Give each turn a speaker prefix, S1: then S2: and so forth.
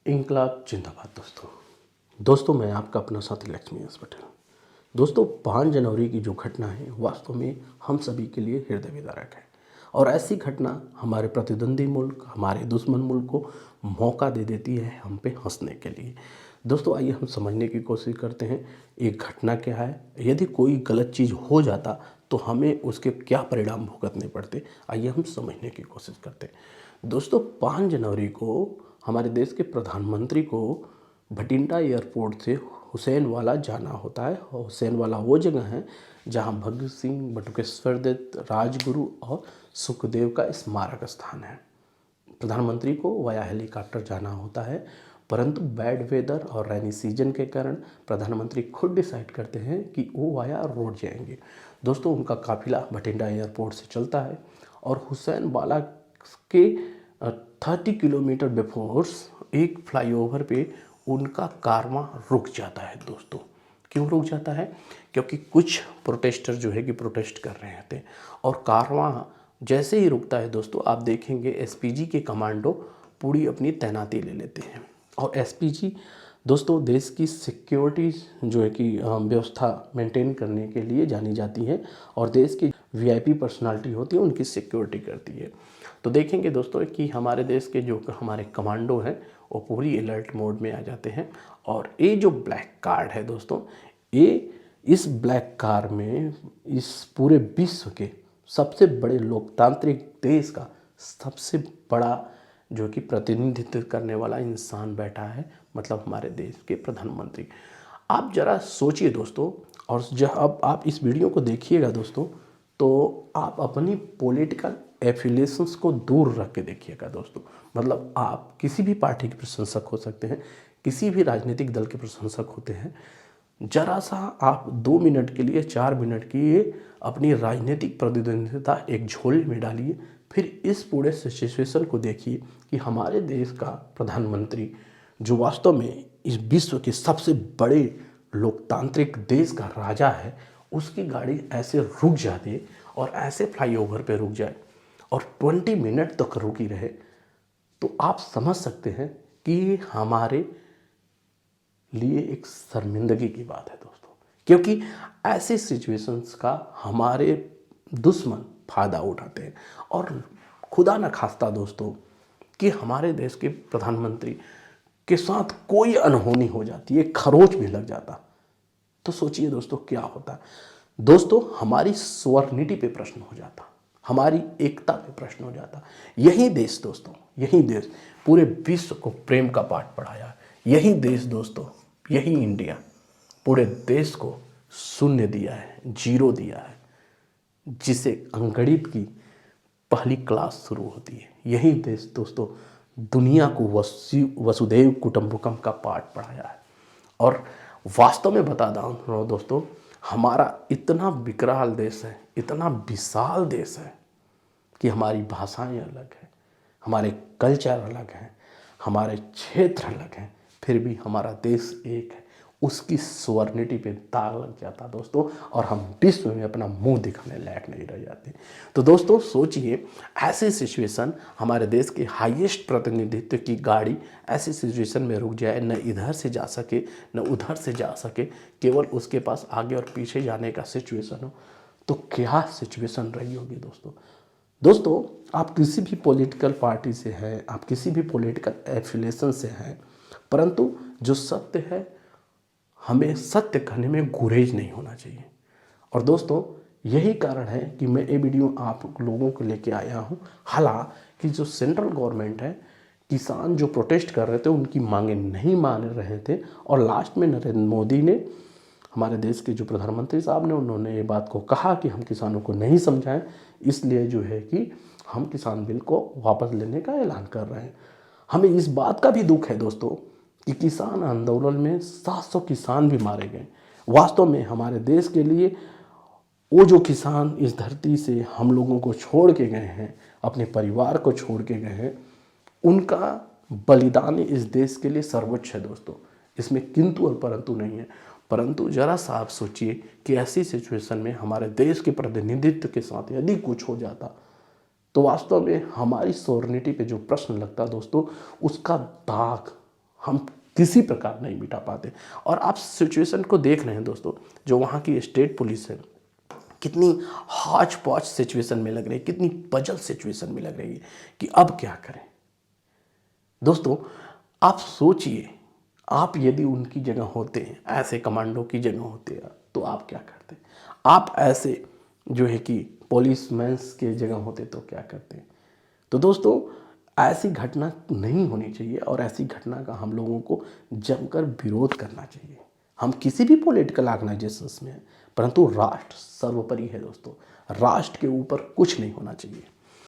S1: इंकलाब जिंदाबाद। दोस्तों मैं आपका अपना साथी लक्ष्मी एस पटेल। दोस्तों 5 जनवरी की जो घटना है वास्तव में हम सभी के लिए हृदय विदारक है और ऐसी घटना हमारे प्रतिद्वंदी मुल्क, हमारे दुश्मन मुल्क को मौका दे देती है हम पे हंसने के लिए। दोस्तों आइए हम समझने की कोशिश करते हैं एक घटना क्या है, यदि कोई गलत चीज़ हो जाता तो हमें उसके क्या परिणाम भुगतने पड़ते। आइए हम समझने की कोशिश करते हैं। दोस्तों 5 जनवरी को हमारे देश के प्रधानमंत्री को भटिंडा एयरपोर्ट से हुसैन वाला जाना होता है और हुसैन वाला वो जगह है जहां भगत सिंह, बटुकेश्वर दत्त, राजगुरु और सुखदेव का स्मारक स्थान है। प्रधानमंत्री को वाया हेलीकॉप्टर जाना होता है, परंतु बैड वेदर और रैनी सीजन के कारण प्रधानमंत्री खुद डिसाइड करते हैं कि वो वाया रोड जाएंगे। दोस्तों उनका काफिला भटिंडा एयरपोर्ट से चलता है और हुसैन वाला के 30 किलोमीटर बिफोर एक फ्लाईओवर पे उनका कारवां रुक जाता है। दोस्तों क्यों रुक जाता है? क्योंकि कुछ प्रोटेस्टर जो है कि प्रोटेस्ट कर रहे थे और कारवां जैसे ही रुकता है दोस्तों आप देखेंगे एसपीजी के कमांडो पूरी अपनी तैनाती ले लेते हैं। और एसपीजी दोस्तों देश की सिक्योरिटी जो है कि व्यवस्था मेंटेन करने के लिए जानी जाती है और देश की वीआईपी पर्सनालिटी होती है उनकी सिक्योरिटी करती है। तो देखेंगे दोस्तों कि हमारे देश के जो हमारे कमांडो हैं वो पूरी अलर्ट मोड में आ जाते हैं। और ये जो ब्लैक कार्ड है दोस्तों, ये इस ब्लैक कार में इस पूरे विश्व के सबसे बड़े लोकतांत्रिक देश का सबसे बड़ा जो कि प्रतिनिधित्व करने वाला इंसान बैठा है, मतलब हमारे देश के प्रधानमंत्री। आप जरा सोचिए दोस्तों, और जब आप इस वीडियो को देखिएगा दोस्तों तो आप अपनी पॉलिटिकल एफिलिएशंस को दूर रख के देखिएगा दोस्तों। मतलब आप किसी भी पार्टी के प्रशंसक हो सकते हैं, किसी भी राजनीतिक दल के प्रशंसक होते हैं, जरा सा आप 2 मिनट के लिए 4 मिनट की अपनी राजनीतिक प्रतिद्वंदिता एक झोले में डालिए, फिर इस पूरे सिचुएशन को देखिए कि हमारे देश का प्रधानमंत्री जो वास्तव में इस विश्व के सबसे बड़े लोकतांत्रिक देश का राजा है, उसकी गाड़ी ऐसे रुक जाती और ऐसे फ्लाईओवर पे रुक जाए और 20 मिनट तक रुकी रहे, तो आप समझ सकते हैं कि हमारे लिए एक शर्मिंदगी की बात है दोस्तों। क्योंकि ऐसे सिचुएशंस का हमारे दुश्मन फायदा उठाते हैं और खुदा न खास्ता दोस्तों कि हमारे देश के प्रधानमंत्री के साथ कोई अनहोनी हो जाती है, खरोच भी लग जाता, तो सोचिए दोस्तों क्या होता। दोस्तों हमारी स्वॉर्निटी पे प्रश्न हो जाता, हमारी एकता पे प्रश्न हो जाता। यही देश दोस्तों, यही देश पूरे विश्व को प्रेम का पाठ पढ़ाया। यही देश दोस्तों, यही इंडिया पूरे देश को शून्य दिया है, 0 दिया है, जिसे अंगणित की पहली क्लास शुरू होती है। यही देश दोस्तों दुनिया को वसुधैव कुटुंबकम का पाठ पढ़ाया है। और वास्तव में बता रहा हूँ दोस्तों, हमारा इतना विकराल देश है, इतना विशाल देश है कि हमारी भाषाएं अलग हैं, हमारे कल्चर अलग हैं, हमारे क्षेत्र अलग हैं, फिर भी हमारा देश एक है। उसकी सॉवरेनिटी पे दाग लग जाता दोस्तों और हम विश्व में अपना मुंह दिखाने लायक नहीं रह जाते। तो दोस्तों सोचिए, ऐसी सिचुएशन हमारे देश के हाईएस्ट प्रतिनिधित्व की गाड़ी ऐसी सिचुएशन में रुक जाए, न इधर से जा सके न उधर से जा सके, केवल उसके पास आगे और पीछे जाने का सिचुएशन हो, तो क्या सिचुएशन रही होगी दोस्तों। दोस्तों आप किसी भी पॉलिटिकल पार्टी से हैं, आप किसी भी पॉलिटिकल एफिलिएशन से हैं, परंतु जो सत्य है हमें सत्य कहने में गुरेज नहीं होना चाहिए। और दोस्तों यही कारण है कि मैं ये वीडियो आप लोगों को लेके आया हूँ। हालांकि जो सेंट्रल गवर्नमेंट है, किसान जो प्रोटेस्ट कर रहे थे उनकी मांगे नहीं मान रहे थे और लास्ट में नरेंद्र मोदी ने, हमारे देश के जो प्रधानमंत्री साहब ने, उन्होंने ये बात को कहा कि हम किसानों को नहीं समझाएं, इसलिए जो है कि हम किसान बिल को वापस लेने का ऐलान कर रहे हैं। हमें इस बात का भी दुख है दोस्तों कि किसान आंदोलन में 700 किसान भी मारे गए। वास्तव में हमारे देश के लिए वो जो किसान इस धरती से हम लोगों को छोड़ के गए हैं, अपने परिवार को छोड़ के गए हैं, उनका बलिदान इस देश के लिए सर्वोच्च है दोस्तों। इसमें किंतु और परंतु नहीं है। परंतु जरा सा आप सोचिए कि ऐसी सिचुएशन में हमारे देश के प्रतिनिधित्व के साथ यदि कुछ हो जाता तो वास्तव में हमारी सॉवरेनिटी पे जो प्रश्न लगता दोस्तों, उसका दाग हम किसी प्रकार नहीं मिटा पाते। और आप सिचुएशन को देख रहे हैं दोस्तों, जो वहाँ की स्टेट पुलिस है कितनी हौच पौच सिचुएशन में लग रही है, कितनी पजल सिचुएशन में लग रही है कि अब क्या करें। दोस्तों आप सोचिए, आप यदि उनकी जगह होते हैं, ऐसे कमांडो की जगह होते हैं, तो आप क्या करते? आप ऐसे जो है कि पुलिसमैन के जगह होते तो क्या करते? तो दोस्तों ऐसी घटना नहीं होनी चाहिए और ऐसी घटना का हम लोगों को जमकर विरोध करना चाहिए। हम किसी भी पॉलिटिकल ऑर्गेनाइजेशंस में हैं, परंतु राष्ट्र सर्वोपरि है दोस्तों। राष्ट्र के ऊपर कुछ नहीं होना चाहिए।